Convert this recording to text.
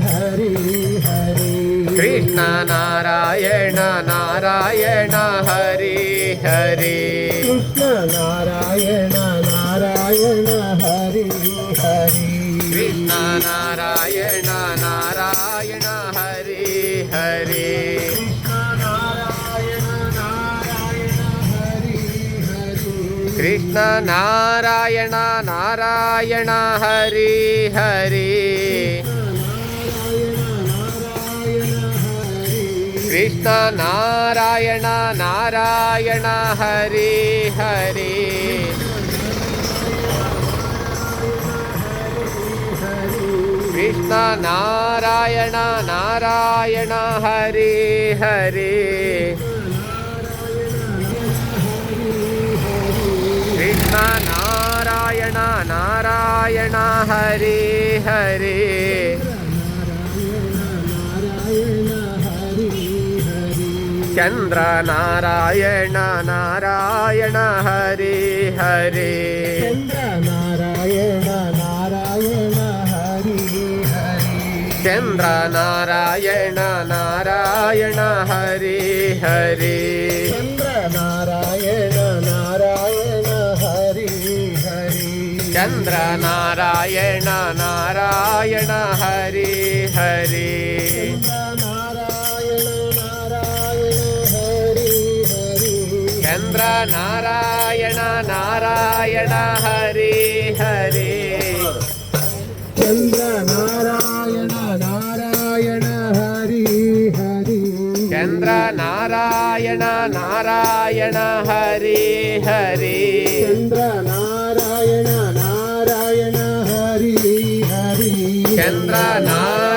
Hari Hari Krishna Narayan Narayan Hari Hari Krishna Narayan Narayan Hari Hari Krishna Narayan Narayan Hari Hari Krishna Narayan Narayan Hari Hari Krishna Narayan Narayan Hari Hari Krishna Narayan Narayan Hari Hari Krishna Narayan Narayan Hari Hari Chandra Narayan Narayan Hari Hari Narayan Narayan Hari Hari Chandra Narayan Narayan Hari Hari Narayan Narayan Hari Hari Chandra Narayan Narayan Hari Hari Chandra Narayan Narayan Hari Hari Chandra Narayan Narayan Hari Hari Chandra Narayan Narayan Hari Hari Chandra Narayan Narayan Hari Hari Chandra Narayan